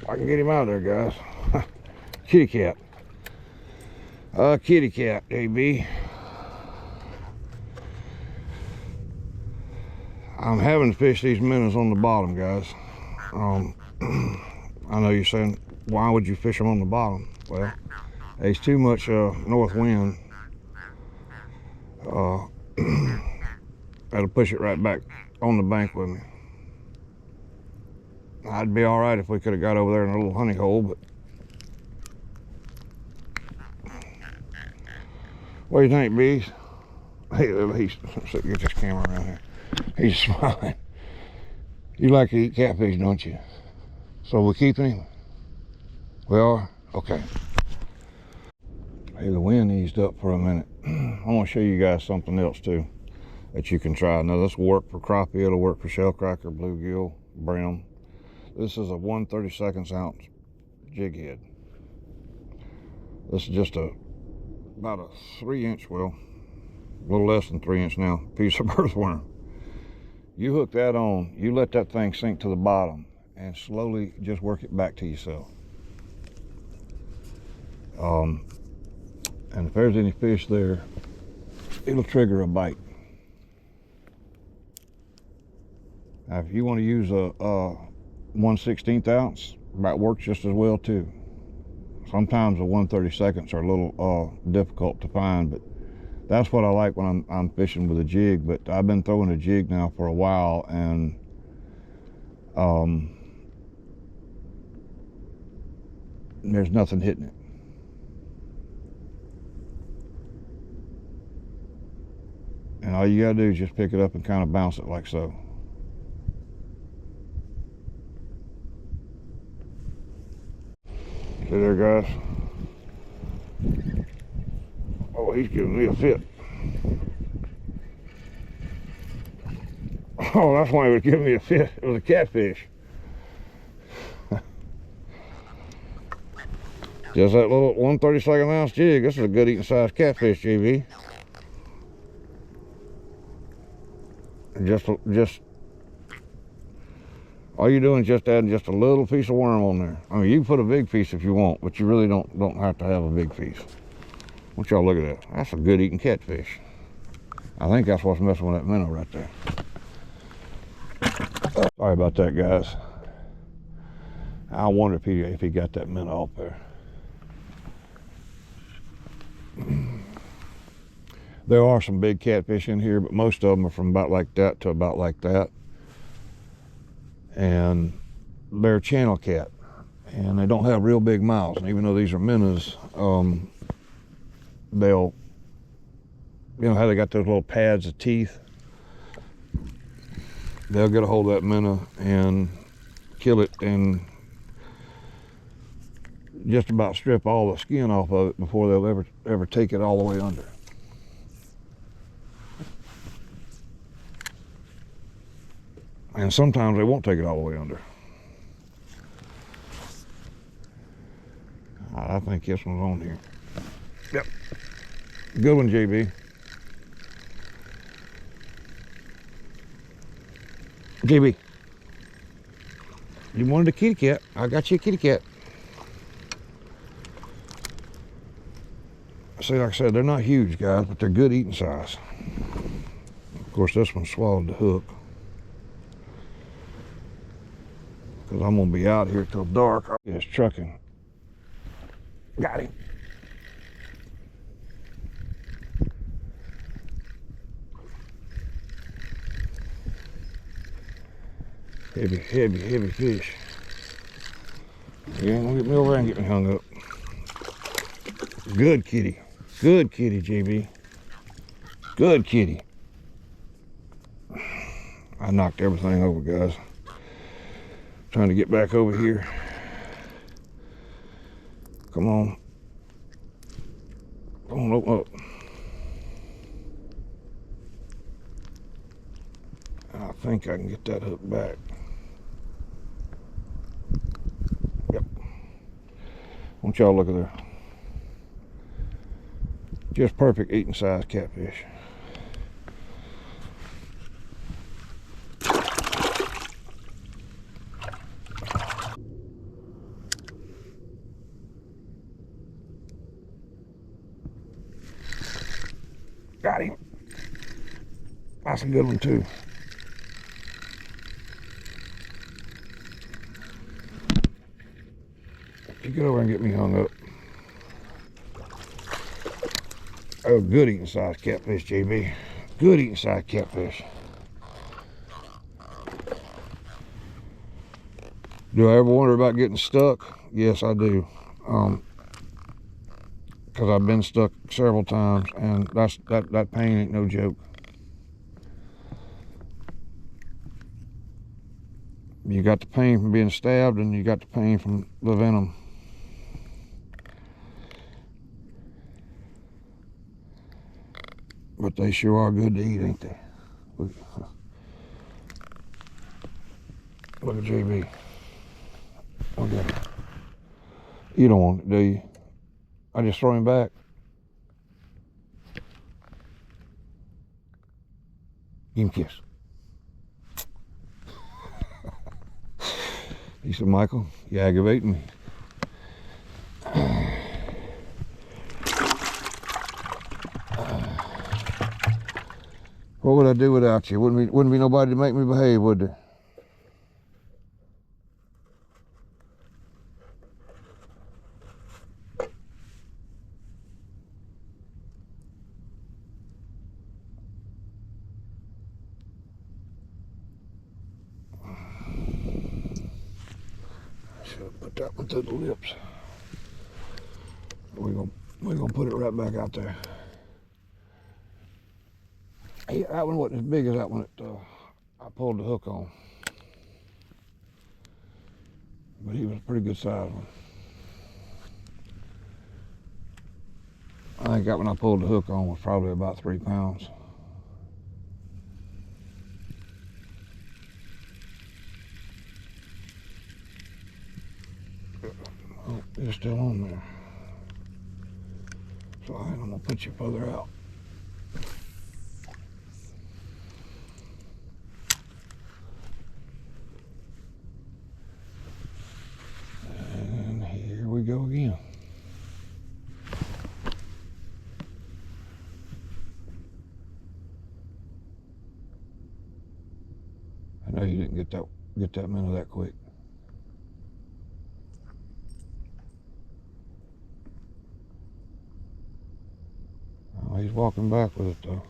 I can get him out of there, guys. Kitty cat. Kitty cat, AB. I'm having to fish these minnows on the bottom, guys. I know you're saying, why would you fish them on the bottom? Well, there's too much north wind. That'll push it right back on the bank with me. I'd be all right if we could have got over there in a little honey hole, but what do you think, bees? Hey, he's, get this camera around here. He's smiling. You like to eat catfish, don't you? So we're keeping him? We are? Okay. Hey, the wind eased up for a minute. I want to show you guys something else too that you can try. Now this will work for crappie, it'll work for shellcracker, bluegill, brim. This is a 1/32 ounce jig head. This is just about a 3-inch, well, a little less than 3-inch now, piece of earthworm. You hook that on, you let that thing sink to the bottom and slowly just work it back to yourself. And if there's any fish there, it'll trigger a bite. Now, if you want to use a 1/16 ounce, that works just as well too. Sometimes the 1/32 are a little difficult to find, but that's what I like when I'm fishing with a jig. But I've been throwing a jig now for a while, and there's nothing hitting it. And all you gotta do is just pick it up and kind of bounce it like so. See there, guys? Oh, he's giving me a fit. Oh, that's why he was giving me a fit. It was a catfish. Just that little 1/32 ounce jig. This is a good eating size catfish, GB. Just all you're doing is just adding just a little piece of worm on there. I mean, you can put a big piece if you want, but you really don't have to have a big piece. What y'all look at that? That's a good eating catfish. I think that's what's messing with that minnow right there. Sorry about that, guys. I wonder if he got that minnow off there. There are some big catfish in here, but most of them are from about like that to about like that. And they're channel cat, and they don't have real big mouths. And even though these are minnows, they'll, you know how they got those little pads of teeth? They'll get a hold of that minnow and kill it and just about strip all the skin off of it before they'll ever take it all the way under. And sometimes they won't take it all the way under. I think this one's on here. Yep. Good one, JB. JB. You wanted a kitty cat. I got you a kitty cat. See, like I said, they're not huge, guys, but they're good eating size. Of course, this one swallowed the hook. Because I'm going to be out here till dark. It's trucking. Got him. Heavy fish. Yeah, don't get me over there and get me hung up. Good kitty. Good kitty, JB. Good kitty. I knocked everything over, guys. Trying to get back over here. Come on. Come on, open up. I think I can get that hook back. Yep. Won't y'all look at there. Just perfect eating size catfish. Got him. That's a good one too. You get over and get me hung up. Oh, good eating size catfish, JB. Good eating size catfish. Do I ever wonder about getting stuck? Yes, I do. Because I've been stuck several times, and that pain ain't no joke. You got the pain from being stabbed, and you got the pain from the venom. But they sure are good to eat, ain't they? Look at JB. Okay. You don't want it, do you? I just throw him back. Give him a kiss. He said, Michael, you aggravating me. What would I do without you? Wouldn't be nobody to make me behave, would there? Should put that one through the lips. We're gonna put it right back out there. Yeah, that one wasn't as big as that one that I pulled the hook on. But he was a pretty good size one. I think that one I pulled the hook on was probably about 3 pounds. Oh, it's still on there. So I'm gonna put you further out. And here we go again. I know you didn't get that minnow that quick. Oh, he's walking back with it though.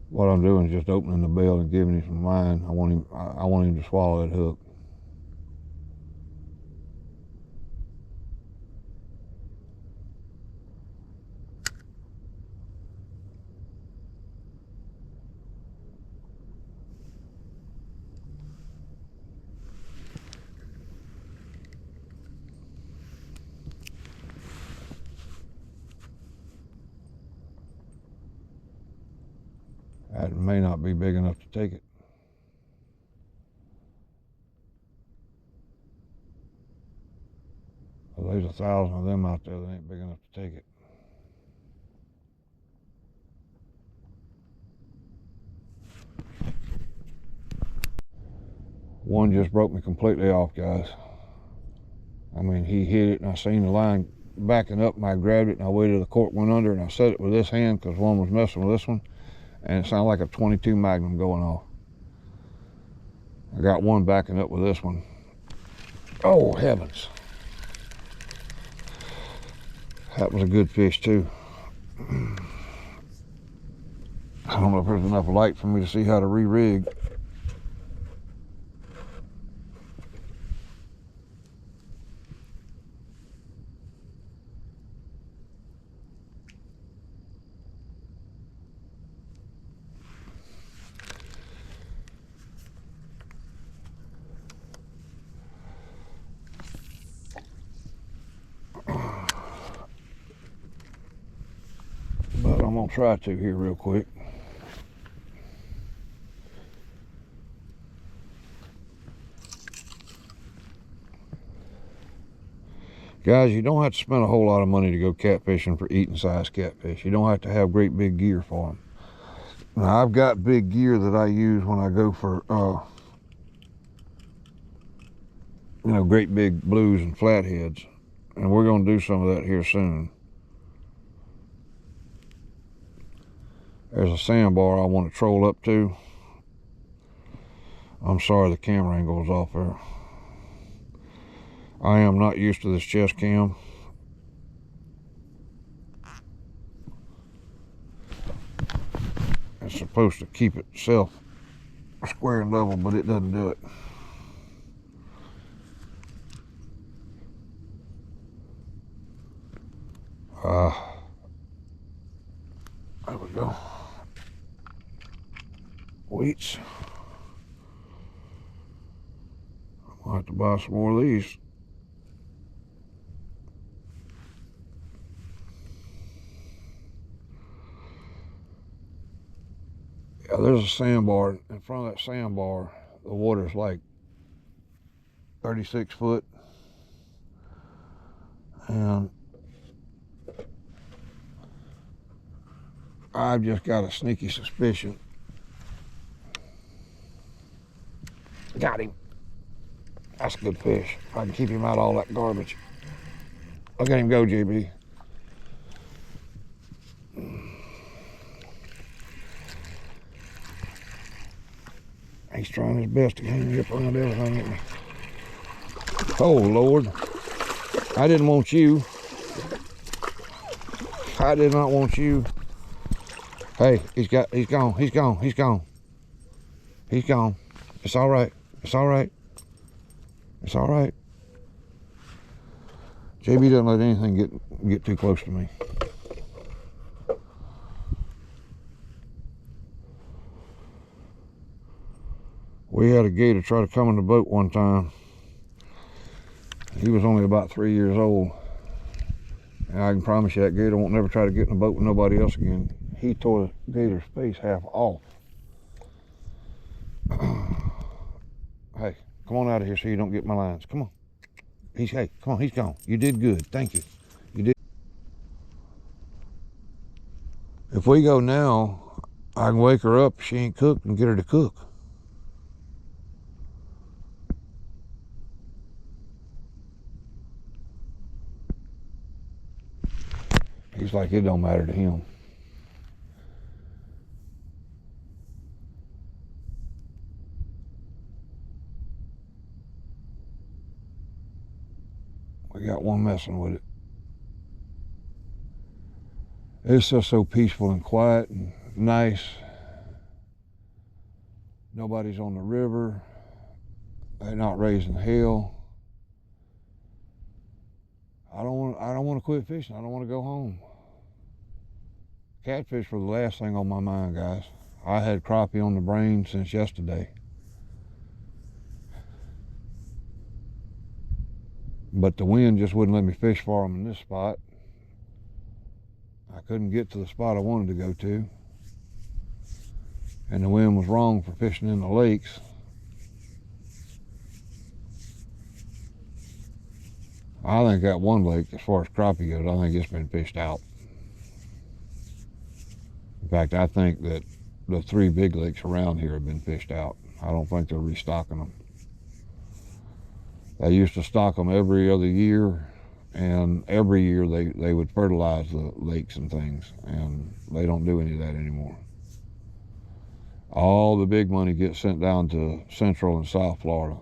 What I'm doing is just opening the bell and giving him some line. I want him to swallow that hook. That may not be big enough to take it. Well, there's 1,000 of them out there that ain't big enough to take it. One just broke me completely off, guys. I mean, he hit it and I seen the line backing up and I grabbed it and I waited till the cork went under and I set it with this hand because one was messing with this one and it sounded like a 22 Magnum going off. I got one backing up with this one. Oh, heavens. That was a good fish too. I don't know if there's enough light for me to see how to re-rig. But I'm gonna try to here real quick. Guys, you don't have to spend a whole lot of money to go catfishing for eating size catfish. You don't have to have great big gear for them. Now, I've got big gear that I use when I go for you know, great big blues and flatheads. And we're going to do some of that here soon. There's a sandbar I want to troll up to. I'm sorry the camera angle's off there. I am not used to this chest cam. It's supposed to keep itself square and level, but it doesn't do it. There we go. Weights. I'll have to buy some more of these. Yeah, there's a sandbar. In front of that sandbar, the water's like 36 foot. And I've just got a sneaky suspicion. Got him. That's a good fish. If I can keep him out of all that garbage. Look at him go, JB. He's trying his best to hang up around everything at me. Oh, Lord. I didn't want you. I did not want you. Hey, he's gone. He's gone. He's gone. He's gone. It's all right. It's all right. It's all right. JB doesn't let anything get too close to me. We had a gator try to come in the boat one time. He was only about 3 years old. And I can promise you that gator won't never try to get in the boat with nobody else again. He tore the gator's face half off. Hey, come on out of here so you don't get my lines. Come on. Hey, come on, he's gone. You did good. Thank you. You did. If we go now, I can wake her up if she ain't cooked and get her to cook. He's like, it don't matter to him. We got one messing with it. It's just so peaceful and quiet and nice. Nobody's on the river. They're not raising hell. I don't want to quit fishing. I don't want to go home. Catfish were the last thing on my mind, guys. I had crappie on the brain since yesterday. But the wind just wouldn't let me fish for them in this spot. I couldn't get to the spot I wanted to go to. And the wind was wrong for fishing in the lakes. I think that one lake, as far as crappie goes, I think it's been fished out. In fact, I think that the 3 big lakes around here have been fished out. I don't think they're restocking them. They used to stock them every other year, and every year they would fertilize the lakes and things, and they don't do any of that anymore. All the big money gets sent down to Central and South Florida.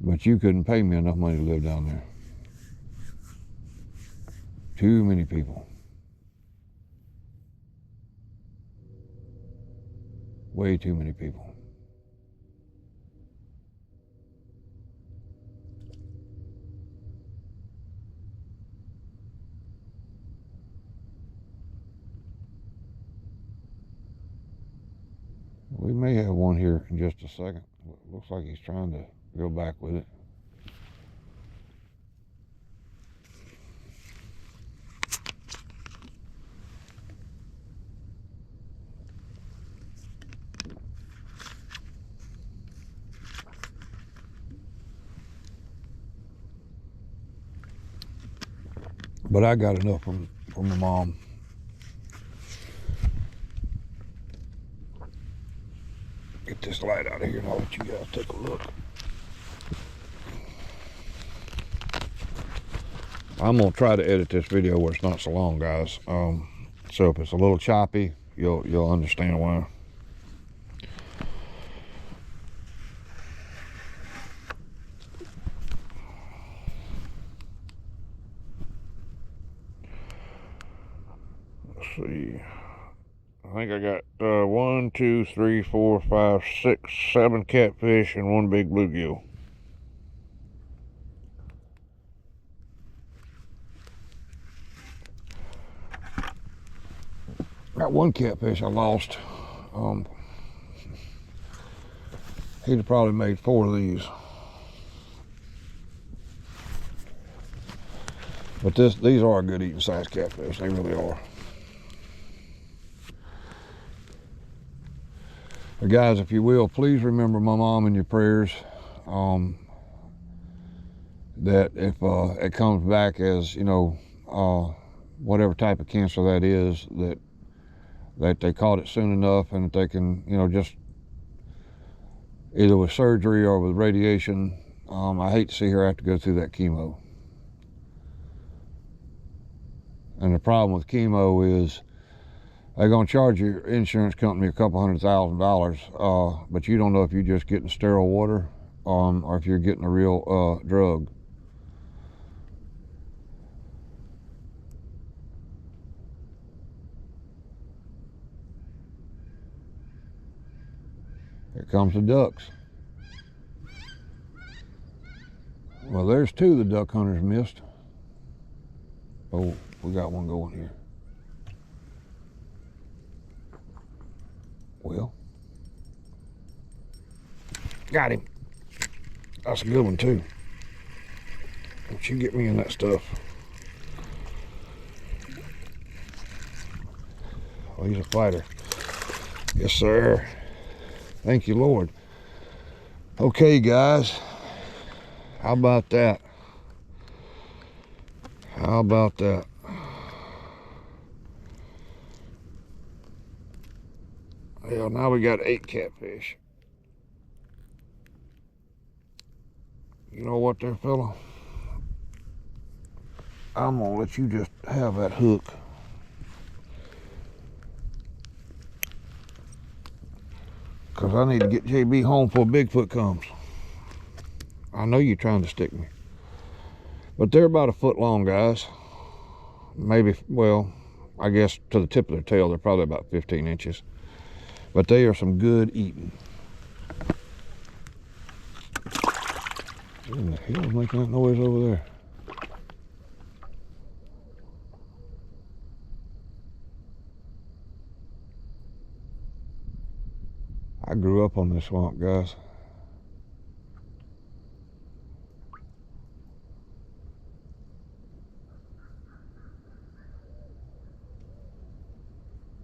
But you couldn't pay me enough money to live down there. Too many people. Way too many people. We may have one here in just a second. Looks like he's trying to go back with it. But I got enough from my mom. this light out of here and I'll let you guys take a look. I'm gonna try to edit this video where it's not so long, guys. So if it's a little choppy, you'll understand why. Let's see. I think I got 1, 2, 3, 4, 5, 6, 7 catfish and 1 big bluegill. Got 1 catfish I lost. He'd have probably made 4 of these. But these are a good eating size catfish. They really are. But guys, if you will, please remember my mom in your prayers. That if it comes back as, you know, whatever type of cancer that is, that they caught it soon enough and that they can, you know, just either with surgery or with radiation. I hate to see her have to go through that chemo. And the problem with chemo is they're going to charge your insurance company a couple $100,000, but you don't know if you're just getting sterile water or if you're getting a real drug. Here comes the ducks. Well, there's 2 the duck hunters missed. Oh, we got one going here. Well, got him. That's a good one too. Don't you get me in that stuff. Oh, he's a fighter. Yes, sir. Thank you, Lord. Okay, guys. How about that? How about that? Well, now we got 8 catfish. You know what there, fella? I'm gonna let you just have that hook. Because I need to get JB home before Bigfoot comes. I know you're trying to stick me. But they're about 1 foot long, guys. Maybe, well, I guess to the tip of their tail, they're probably about 15 inches. But they are some good eating. What in the hell is making that noise over there? I grew up on this swamp, guys.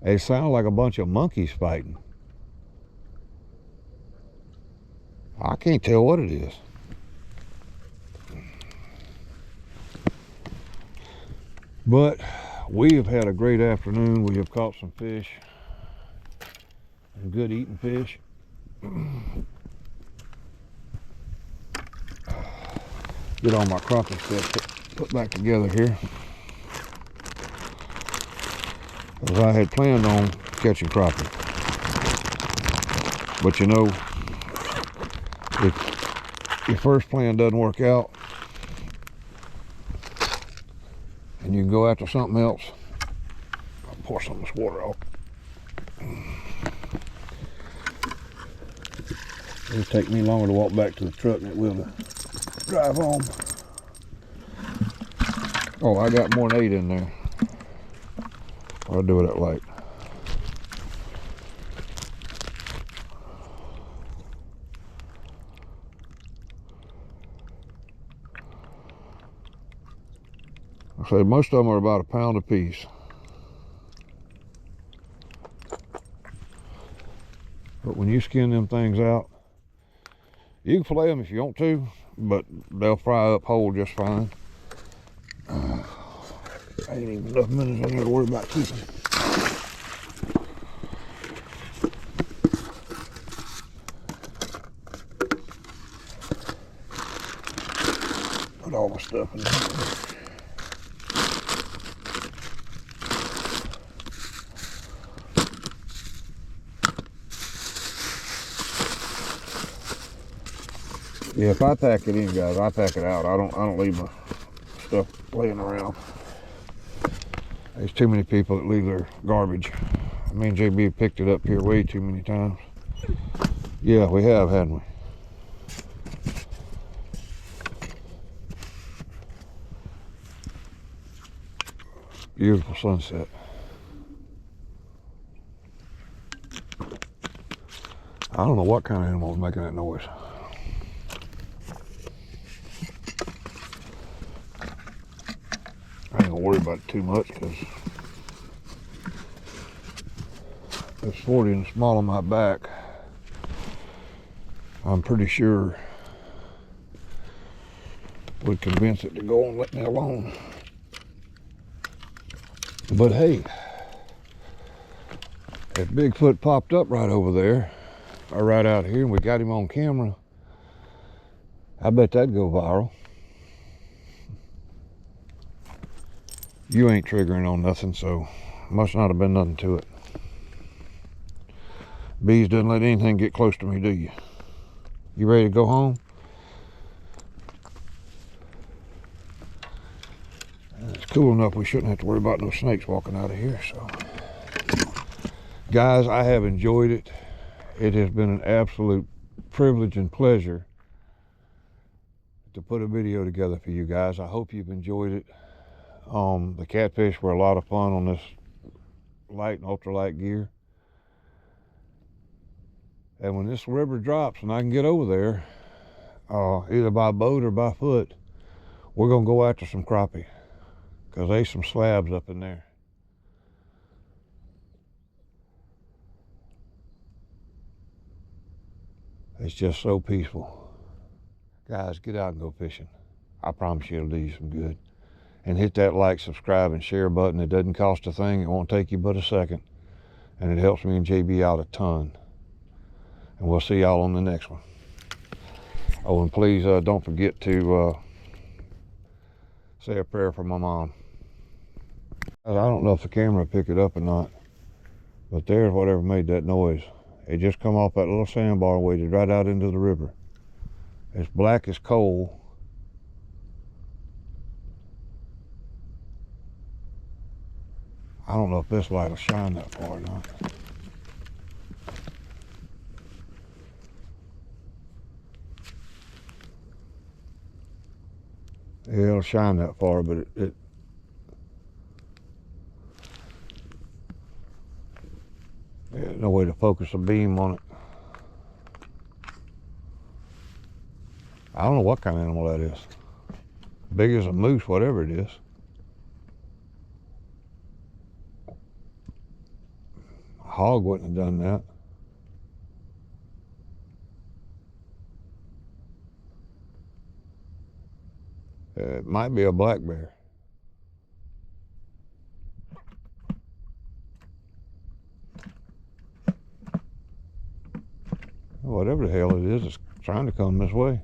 They sound like a bunch of monkeys fighting. I can't tell what it is. But we have had a great afternoon. We have caught some fish. Some good eating fish. Get all my crappie stuff put back together here. As I had planned on catching crappie. But you know, if your first plan doesn't work out and you can go after something else, I'll pour some of this water out. It'll take me longer to walk back to the truck than it will to drive home. Oh, I got more than 8 in there. I'll do it at light. I say most of them are about £1 pound a piece. But when you skin them things out, you can fillet them if you want to, but they'll fry up whole just fine. Ain't even enough minutes in there to worry about keeping. Put all my stuff in here. Yeah, if I pack it in, guys, I pack it out. I don't leave my stuff laying around. There's too many people that leave their garbage. Me and JB have picked it up here way too many times. Yeah, we have, hadn't we? Beautiful sunset. I don't know what kind of animal is making that noise. I ain't gonna worry about it too much because it's 40 and small on my back. I'm pretty sure would convince it to go and let me alone. But hey, if Bigfoot popped up right over there, or right out here, and we got him on camera, I bet that'd go viral. You ain't triggering on nothing, so must not have been nothing to it. Bees doesn't let anything get close to me, do you? You ready to go home? It's cool enough we shouldn't have to worry about no snakes walking out of here. So, guys, I have enjoyed it. It has been an absolute privilege and pleasure to put a video together for you guys. I hope you've enjoyed it. The catfish were a lot of fun on this light and ultralight gear. And when this river drops and I can get over there, either by boat or by foot, we're gonna go after some crappie, because there's some slabs up in there. It's just so peaceful. Guys, get out and go fishing. I promise you it'll do you some good. And hit that like, subscribe, and share button. It doesn't cost a thing. It won't take you but a second. And it helps me and JB out a ton. And we'll see y'all on the next one. Oh, and please don't forget to say a prayer for my mom. I don't know if the camera will pick it up or not, but there's whatever made that noise. It just come off that little sandbar and waded right out into the river. It's black as coal. I don't know if this light will shine that far or not. Yeah, it'll shine that far, but there's no way to focus a beam on it. I don't know what kind of animal that is. Big as a moose, whatever it is. A hog wouldn't have done that. It might be a black bear. Whatever the hell it is, it's trying to come this way.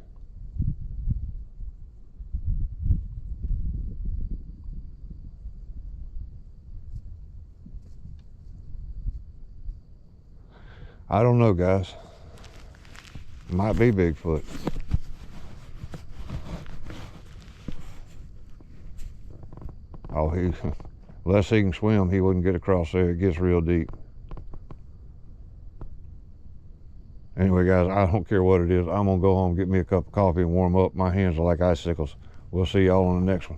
I don't know, guys. Might be Bigfoot. Oh, unless he can swim, he wouldn't get across there. It gets real deep. Anyway, guys, I don't care what it is. I'm going to go home, get me a cup of coffee, and warm up. My hands are like icicles. We'll see y'all on the next one.